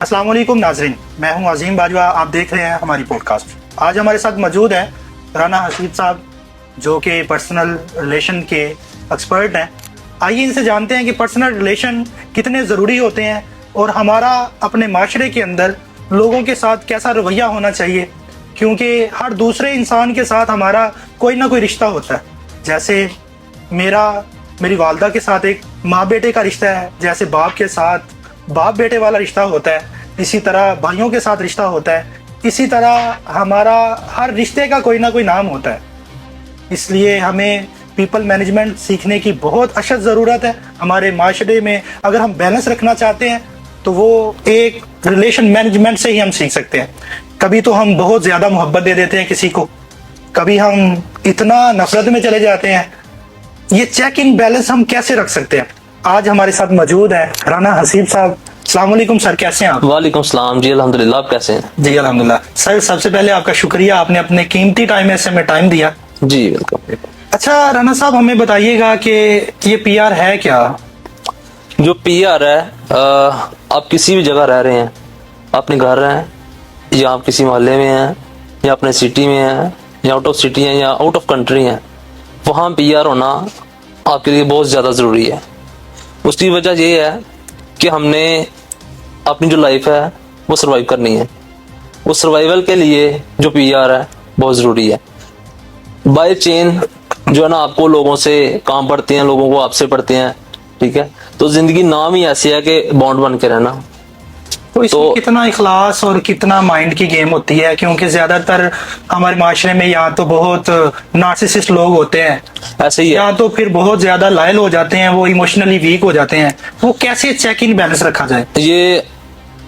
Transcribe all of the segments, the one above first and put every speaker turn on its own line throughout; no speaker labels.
अस्सलाम वालेकुम नाजरीन, मैं हूं अजीम बाजवा। आप देख रहे हैं हमारी पॉडकास्ट। आज हमारे साथ मौजूद हैं राना हसीब साहब, जो कि पर्सनल रिलेशन के एक्सपर्ट हैं। आइए इनसे जानते हैं कि पर्सनल रिलेशन कितने ज़रूरी होते हैं और हमारा अपने माशरे के अंदर लोगों के साथ कैसा रवैया होना चाहिए, क्योंकि हर दूसरे इंसान के साथ हमारा कोई ना कोई रिश्ता होता है। जैसे मेरी वालदा के साथ एक माँ बेटे का रिश्ता है, जैसे बाप के साथ बाप बेटे वाला रिश्ता होता है, इसी तरह भाइयों के साथ रिश्ता होता है, इसी तरह हमारा हर रिश्ते का कोई ना कोई नाम होता है। इसलिए हमें पीपल मैनेजमेंट सीखने की बहुत अशद ज़रूरत है। हमारे माशरे में अगर हम बैलेंस रखना चाहते हैं तो वो एक रिलेशन मैनेजमेंट से ही हम सीख सकते हैं। कभी तो हम बहुत ज़्यादा मोहब्बत दे देते हैं किसी को, कभी हम इतना नफरत में चले जाते हैं। ये चेक इन बैलेंस हम कैसे रख सकते हैं? आज हमारे साथ मौजूद है राना हसीब साहब। अस्सलाम वालेकुम सर, कैसे हैं आप?
वालेकुम सलाम जी, अल्हम्दुलिल्लाह। आप कैसे हैं?
जी अल्हम्दुलिल्लाह। सर सबसे पहले आपका शुक्रिया, आपने अपने कीमती टाइम में से हमें टाइम दिया।
जी वेलकम।
अच्छा राना साहब, हमें बताइएगा कि ये पीआर है क्या?
जो पीआर है, आप किसी भी जगह रह रहे हैं, अपने घर हैं या आप किसी मोहल्ले में हैं या अपने सिटी में हैं या आउट ऑफ सिटी हैं या आउट ऑफ कंट्री हैं, वहाँ पीआर होना आपके लिए बहुत ज़्यादा ज़रूरी है। उसकी वजह ये है कि हमने अपनी जो लाइफ है वो सर्वाइव करनी है। वो सर्वाइवल के लिए जो पीआर है बहुत ज़रूरी है। बाय चेन जो है ना, आपको लोगों से काम पड़ते हैं, लोगों को आपसे पड़ते हैं, ठीक है। तो जिंदगी नाम ही ऐसी है कि बॉन्ड बन के रहना।
तो इसमें कितना इखलास और कितना माइंड की गेम होती है, क्योंकि ज्यादातर हमारे माशरे में या तो बहुत नार्सिसिस्ट लोग होते हैं,
ऐसे ही है,
या तो फिर बहुत ज्यादा लायल हो जाते हैं, वो इमोशनली वीक हो जाते हैं। वो कैसे चेक इन बैलेंस रखा जाए?
ये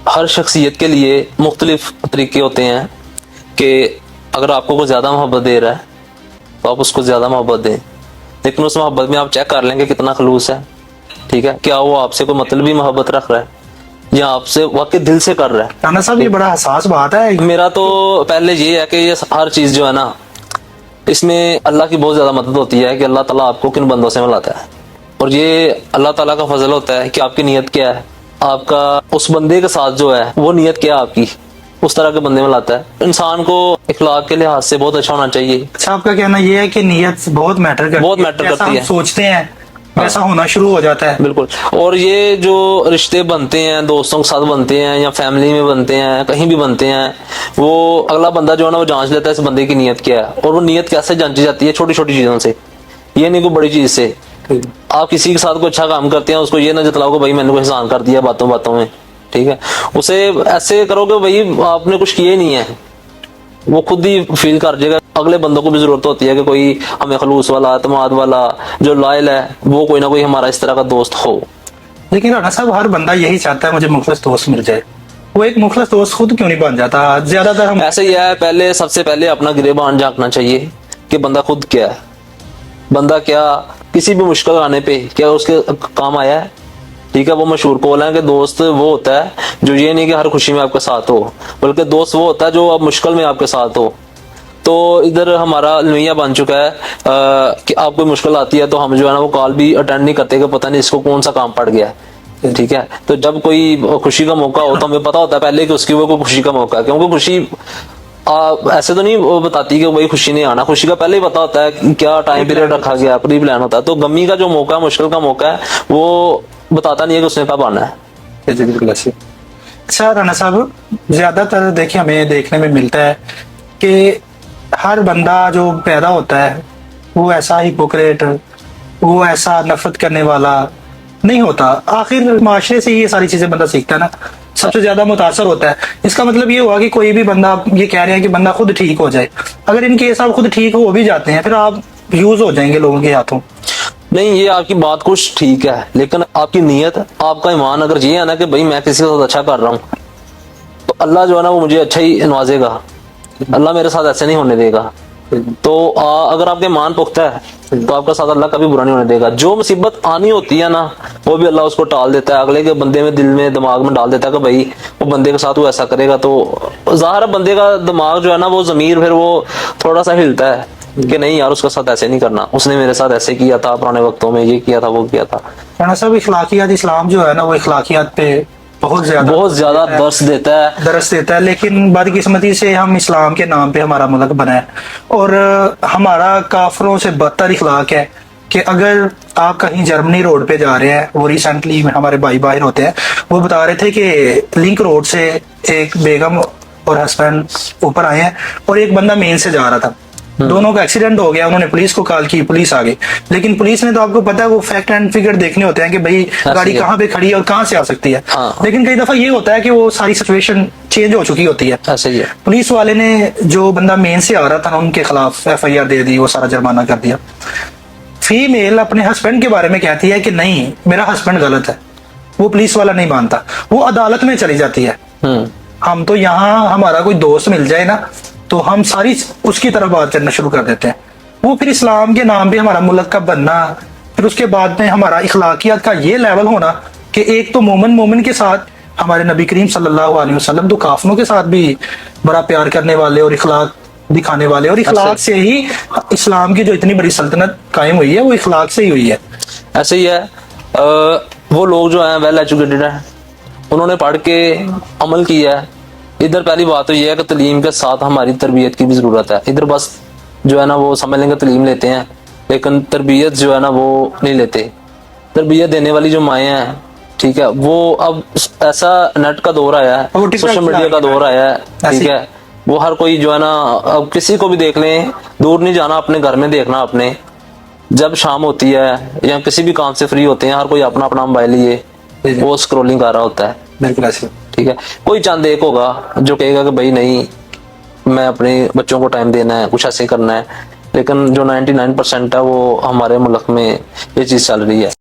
हर शख्सियत के लिए मुख्तलिफ तरीके होते हैं कि अगर आपको कोई ज्यादा मोहब्बत दे रहा है तो आप उसको ज्यादा मोहब्बत दें, लेकिन उस मोहब्बत में आप चेक कर लेंगे कितना खलूस है, ठीक है। क्या वो आपसे कोई मतलबी मोहब्बत रख रहा है या आपसे वाकई दिल से कर रहा है?
राना साहब ये बड़ा हसास बात है।
मेरा तो पहले ये है कि ये हर चीज जो है ना, इसमें अल्लाह की बहुत ज्यादा मदद होती है कि अल्लाह ताला आपको किन बंदों से मिलाता है। और ये अल्लाह ताला का फजल होता है कि आपकी नीयत क्या है, आपका उस बंदे के साथ जो है वो नीयत क्या है आपकी, उस तरह के बंदे में लाता है। इंसान को इखलाक के लिहाज से बहुत अच्छा होना चाहिए।
अच्छा, आपका कहना ये है कि नीयत बहुत मैटर करती है,
बहुत मैटर
जैसा
करती
हम
है,
सोचते हैं वैसा होना शुरू हो जाता है।
बिल्कुल। और ये जो रिश्ते बनते हैं, दोस्तों के साथ बनते हैं या फैमिली में बनते हैं, कहीं भी बनते हैं, वो अगला बंदा जो है ना वो जांच लेता है इस बंदे की नीयत क्या है। और वो नीयत कैसे जांची जाती है? छोटी छोटी चीजों से, ये नहीं कोई बड़ी चीज से। आप किसी के साथ कोई अच्छा काम करते हैं, उसको ये ना जतलाओ कि भाई मैंने कोई एहसान कर दिया बातों बातों में, ठीक है। उसे ऐसे करोगे भाई आपने कुछ किया ही नहीं है, वो खुद ही फील कर जाएगा। अगले बंदों को भी जरूरत होती है कि कोई हमें खलूस वाला, एतमाद वाला, जो लायल है, वो कोई ना कोई हमारा इस तरह का दोस्त हो।
लेकिन राना साहब हर बंदा यही चाहता है मुझे मुखलिस दोस्त मिल जाए। वो एक मुखलिस दोस्त खुद क्यों नहीं बन जाता? ज्यादातर हम
ऐसे ही है, पहले सबसे पहले अपना गिरेबान झांकना चाहिए कि बंदा खुद क्या है, बंदा क्या किसी भी मुश्किल आने पे क्या उसके काम आया है, ठीक है। वो मशहूर कौल है कि दोस्त वो होता है जो ये नहीं कि हर खुशी में आपके साथ हो, बल्कि दोस्त वो होता है जो अब मुश्किल में आपके साथ हो। तो इधर हमारा अलमिया बन चुका है कि आप कोई मुश्किल आती है तो हम जो है ना वो कॉल भी अटेंड नहीं करते कि पता नहीं इसको कौन सा काम पड़ गया है, ठीक है। तो जब कोई खुशी का मौका हो तो हमें पता होता है पहले कि उसकी वो कोई खुशी का मौका है, क्योंकि खुशी ऐसे तो नहीं वो बताती कि भाई खुशी नहीं आना, खुशी का पहले ही पता होता है कि क्या टाइम पीरियड रखा गया, प्री प्लान होता है। तो गमी का जो मौका है, मुश्किल का मौका है, वो बताता नहीं है कि उसने कब आना है।
बिल्कुल ऐसे। अच्छा राना साहब, ज्यादातर देखिए हमें देखने में मिलता है कि हर बंदा जो पैदा होता है वो ऐसा हिपोक्रेट, वो ऐसा नफरत करने वाला नहीं होता। आखिर माशरे से ये सारी चीजें बंदा सीखता है ना, सबसे ज्यादा मुतासर होता है। इसका मतलब ये हुआ कि कोई भी बंदा, ये कह रहे हैं कि बंदा खुद ठीक हो जाए। अगर इनके केस आप खुद ठीक हो भी जाते हैं, फिर आप यूज हो जाएंगे लोगों के हाथों।
नहीं, ये आपकी बात कुछ ठीक है, लेकिन आपकी नीयत, आपका ईमान अगर ये है ना कि भाई मैं किसी के साथ अच्छा कर रहा हूँ तो अल्लाह जो है ना वो मुझे अच्छा ही नवाजेगा, अल्लाह मेरे साथ ऐसे नहीं होने देगा। तो अगर आपके ईमान पुख्ता है तो आपका साथ अल्लाह कभी बुरा नहीं होने देगा। जो मुसीबत आनी होती है ना वो भी अल्लाह उसको टाल देता है, अगले के बंदे में, दिल में, दिमाग में डाल देता है कि भाई वो बंदे के साथ वो ऐसा करेगा। तो ज़ाहिर है बंदे का दिमाग जो है ना वो ज़मीर फिर वो थोड़ा सा हिलता है कि नहीं यार उसके साथ ऐसे नहीं करना, उसने मेरे साथ ऐसे किया था पुराने वक्तों में, ये किया था वो किया था।
राना साहब, इखलाकियात इस्लाम जो है ना वो इखलाकियात पे बहुत
ज्यादा दर्स देता है।
दरस देता है। लेकिन बदकिस्मती से हम इस्लाम के नाम पे हमारा मुल्क बना है, और हमारा काफरों से बदतर इखलाक है कि अगर आप कहीं जर्मनी रोड पे जा रहे हैं, वो रिसेंटली हमारे भाई बाहर होते हैं, वो बता रहे थे कि लिंक रोड से एक बेगम और हस्बैंड ऊपर आए हैं और एक बंदा मेन से जा रहा था, दोनों का एक्सीडेंट हो गया। उन्होंने पुलिस को कॉल की, पुलिस आ गई, लेकिन पुलिस ने तो आपको पता है वो फैक्ट एंड फिगर देखने होते हैं कि भाई गाड़ी कहाँ पे खड़ी है और कहाँ से आ सकती है। लेकिन कई दफा ये होता है कि वो सारी सिचुएशन चेंज हो चुकी होती है।
सही है।
पुलिस वाले ने जो बंदा मेन से आ रहा था उनके खिलाफ FIR दे दी, वो सारा जुर्माना कर दिया। फीमेल अपने हस्बैंड के बारे में कहती है कि नहीं मेरा हस्बैंड गलत है, वो पुलिस वाला नहीं मानता, वो अदालत में चली जाती है। हम तो यहाँ हमारा कोई दोस्त मिल जाए ना तो हम सारी उसकी तरफ बात करना शुरू कर देते हैं। वो फिर इस्लाम के नाम पे हमारा मुल्क का बनना, फिर उसके बाद में हमारा इखलाकियत का ये लेवल होना कि एक तो मोमिन के साथ हमारे नबी करीम सल्लल्लाहु अलैहि वसल्लम तो काफिरों के साथ भी बड़ा प्यार करने वाले और इखलाक दिखाने वाले, और इखलाक से ही इस्लाम की जो इतनी बड़ी सल्तनत कायम हुई है वो इखलाक से ही हुई है।
ऐसे ही है। वो लोग जो हैं वेल एजुकेटेड हैं, उन्होंने पढ़ के अमल किया है। इधर पहली बात तो ये है कि तलीम के साथ हमारी तरबियत की भी जरूरत है। इधर बस जो है ना वो समझ लेंगे तलीम लेते हैं, लेकिन तरबियत जो है ना वो नहीं लेते। तरबियत देने वाली जो माएँ हैं, ठीक है, वो अब ऐसा नेट का दौर आया है, सोशल मीडिया का दौर आया है, ठीक है, वो हर कोई जो है ना अब किसी को भी देख लें, दूर नहीं जाना, अपने घर में देखना। अपने जब शाम होती है या किसी भी काम से फ्री होते हैं, हर कोई अपना अपना मोबाइल लिए वो स्क्रोलिंग कर रहा होता है।
बिल्कुल ऐसे,
ठीक है। कोई चंद एक होगा जो कहेगा कि भाई नहीं मैं अपने बच्चों को टाइम देना है, कुछ ऐसे करना है, लेकिन जो 99% है वो हमारे मुल्क में ये चीज चल रही है।